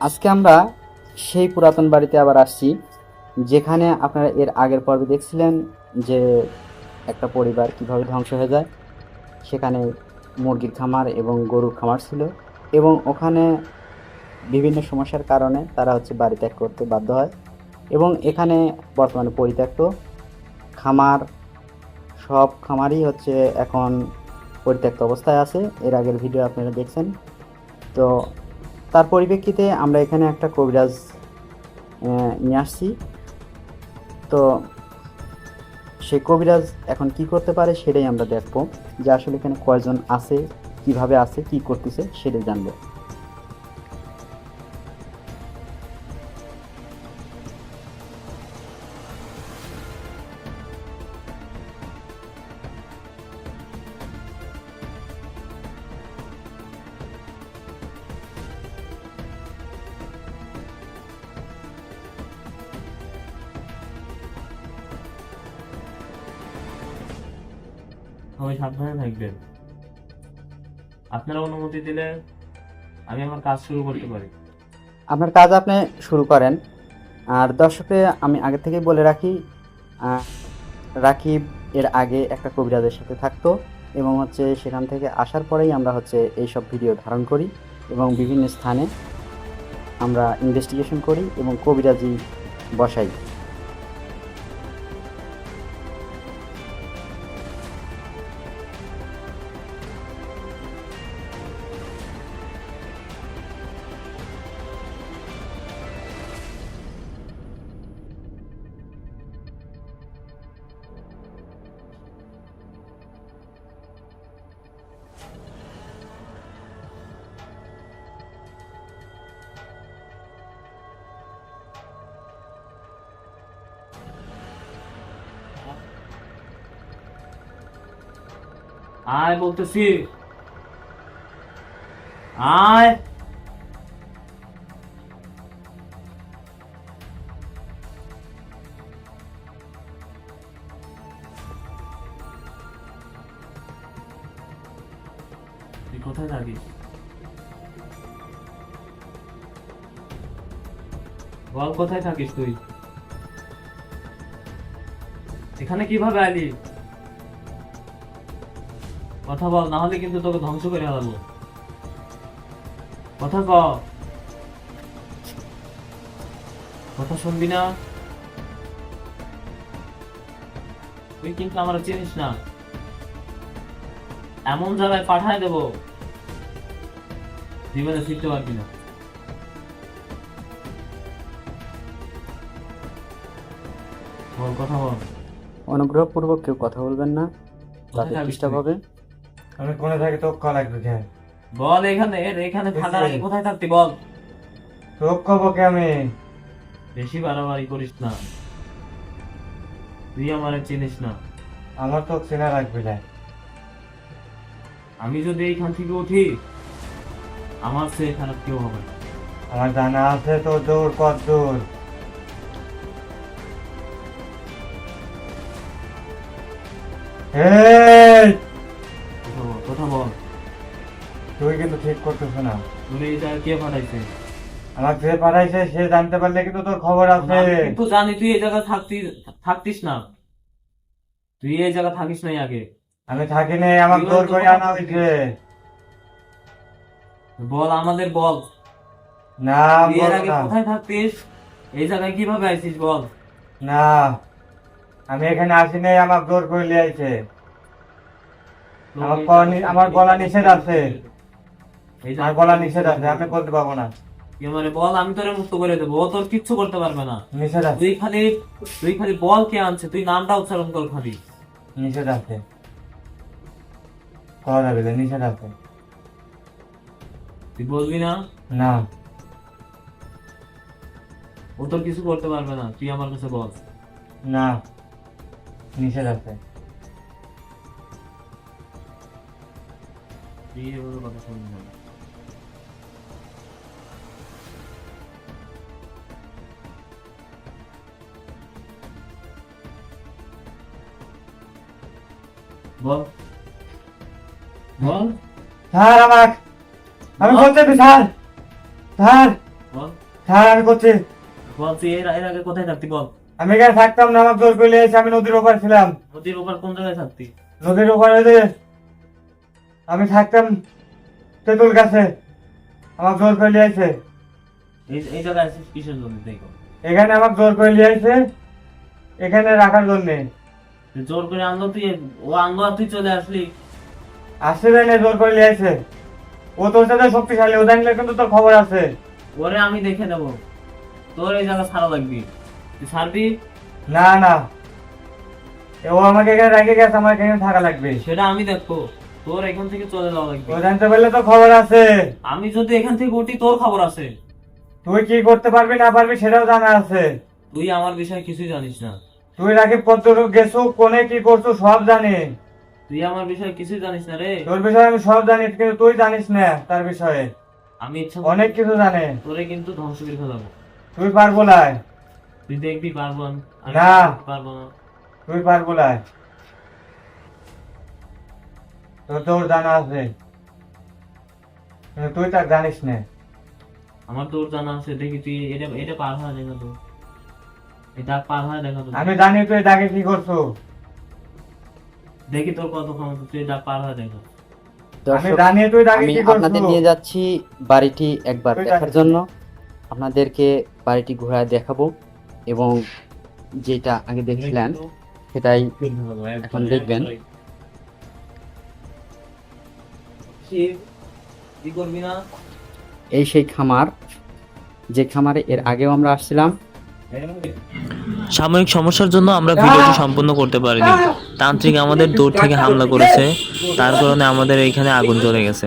আজকে আমরা সেই পুরাতন বাড়িতে আবার আসছি, যেখানে আপনারা এর আগের পর্বে দেখছিলেন যে একটা পরিবার কিভাবে ধ্বংস হয়ে যায়। সেখানে মুরগির খামার এবং গরুর খামার ছিল, এবং ওখানে বিভিন্ন সমস্যার কারণে তারা বাড়ি ত্যাগ করতে বাধ্য হয়। এবং এখানে বর্তমানে পরিত্যক্ত খামার, সব খামারই এখন পরিত্যক্ত অবস্থায় আছে। এর আগের ভিডিও আপনারা দেখছেন। তো তার পরিপ্রেক্ষিতে আমরা এখানে একটা কবিরাজ নিয়ে আসছি। তো সেই কবিরাজ এখন কি করতে পারে সেটাই আমরা দেখবো, যে আসলে এখানে কয়জন আছে, কিভাবে আছে, কি করতেছে সেটাই জানবো। সবাই সাবধানে থাকবেন। আপনারা অনুমতি দিলে আমি আমার কাজ শুরু করতে পারি। আপনার কাজ আপনি শুরু করেন। আর দর্শকে আমি আগে থেকেই বলে রাখি, রাকিব এর আগে একটা কবিরাজের সাথে থাকতো, এবং সেখান থেকে আসার পরেই আমরা এইসব ভিডিও ধারণ করি এবং বিভিন্ন স্থানে আমরা ইনভেস্টিগেশন করি এবং কবিরাজি বসাই। আয় বলতেছি, আয়। তুই কোথায় থাকিস? বল, কোথায় থাকিস তুই? এখানে কিভাবে আলি? কথা বল, না হলে কিন্তু তোকে ধ্বংস করে ফেলাবো। কথা ক, কথা শুনবি না? তুই কিন্তু আমার চিনিস না। এমন জায়গায় পাঠায় দেবো, জীবনে ফিরতে পারবি না। বল, কথা বল। অনুগ্রহপূর্বক কেউ কথা বলবেন না, তাতে থাকিস ডিস্টার্ব তুই? হবে। আমি কোনে থাকি তো কল লাগবে কেন? বল, এখানে এখানে ঠান্ডা লাগে, কোথায় থাকতি বল। তো কব কে আমি? বেশি বাড়াবাড়ি করিস না, তুই আমার চিনিস না। আমার তো চেনা লাগবে না। আমি যদি এইখান থেকে উঠি, আমার সে খারাপ কেউ হবে না। আমার জানা আছে তো দূর কত দূর। এই, কথা বল, কথা বল। তুই কিন্তু ঠিক করতেছ না। তুমি এটা কে পাঠাইছে? আমার যে পাঠাইছে সে জানতে পারলে কিন্তু তোর খবর আছে। আমি কিন্তু জানি তুই এই জায়গায় থাকতিস না, তুই এই জায়গা থাকিস নাই আগে। আমি থাকি নাই, আমার তুই জোর তো করে কথা আনা বলছিস। হয়েছে। বল, আমাদের বল, না তুই এর বল আগে না। কোথায় থাকতিস? এই জায়গায় কিভাবে আইছিস বল। না, আমি এখানে আসি নাই, আমার জোর করে লিয়ে আইছে। আমার গলা নিষেধ আছে। এই আমার গলা নিষেধ আছে, আমি বলতে পারবো না। মানে বল, আমি তোরে মুক্ত করে দেবো, ও তোর কিচ্ছু করতে পারবে না। নিষেধ আছে, তুই খালি বল কে আনছে, তুই নামটা উচ্চারণ কর খালি। নিষেধ আছে, করা যাবে না, নিষেধ আছে। তুই বলবি না? না, ও তোর কিছু করতে পারবে না, তুই আমার কাছে বল। না, নিষেধ আছে। তুই এভাবে কথা শুনবি না। বল, বল, স্যার, আমি বলতে স্যার, স্যার, বল। হ্যাঁ আমি করছি। বল তুই এর আগে কোথায় থাকতি বল। আমি এখানে থাকতাম না, আমার জোর করে নিয়ে এসে। আমি নদীর ওপার ছিলাম। নদীর ওপার কোন জায়গায় থাকতি? নদীর ওপারে যে আমি থাকতাম তেঁতুল গাছে, আমার জোর করে নিয়ে এসে। এই জায়গায় আছিস কিসের জন্য দেখো? এখানে আমার জোর করে নিয়ে এসে এখানে রাখার জন্যে। তুই জোর করে আনলো, তুই ও আনলো আর তুই চলে আসলি। আসছে না, জোর করে নিয়ে এসে। ও তোর সাথে শক্তিশালী, ও জানলে কিন্তু তোর খবর আছে। ওরে আমি দেখে নেব, তোর এই জায়গা ছাড়া লাগবি। তুই ছাড়বি? না না, ও আমাকে এখানে রেখে গেছে, আমার এখানে থাকা লাগবে। সেটা আমি দেখবো, তোর এখান থেকে চলে যাওয়া লাগবে। ও জানতে পারলে তো খবর আছে। আমি যদি এখান থেকে উঠি তোর খবর আছে। তুই কি করতে পারবি না পারবি সেটাও জানা আছে। তুই আমার বিষয়ে কিছুই জানিস না। তুই রাকিব কতটুকু গেছো, কোনে কি করছো সব জানি। তুই আমার বিষয়ে কিছুই জানিস না রে। তোর বিষয়ে আমি সব জানি, কিন্তু তুই জানিস না তার বিষয়ে। আমি ইচ্ছা অনেক কিছু জানে। তোরে কিন্তু ধ্বংস করে ফেলাবো। তুই পারবো না। তুই দেখবি পারবো আমি না। পারবো না। তুই পারবো না, তোর জানা আছে, কিন্তু তুই তার জানিস না। আমার তোর জানা আছে, দেখি তুই এটা এটা পার হয় দেখা তো, এই দাগ পার হয় দেখা তো। আমি জানি তুই তাকে কি করছো। দেখি তোর কত ক্ষমতা, তুই দাগ পার হয় দেখা। আমি দর্শক, জানি তুই তাকে আমি কি করছো। আপনাদের নিয়ে যাচ্ছি বাড়িটি একবার তুই দেখার জানিস। জন্য। আপনাদেরকে বাড়িটি ঘোরায় দেখাবো এবং যেটা আগে দেখছিলেন সেটাই এখন দেখবেন। কি করবি না? এই সেই খামার, যে খামারে এর আগেও আমরা আসছিলাম। সাময়িক সমস্যার জন্য আমরা ভিডিওটি সম্পূর্ণ করতে পারিনি। তান্ত্রিক আমাদের দূর থেকে হামলা করেছে, তার কারণে আমাদের এইখানে আগুন জ্বলে গেছে।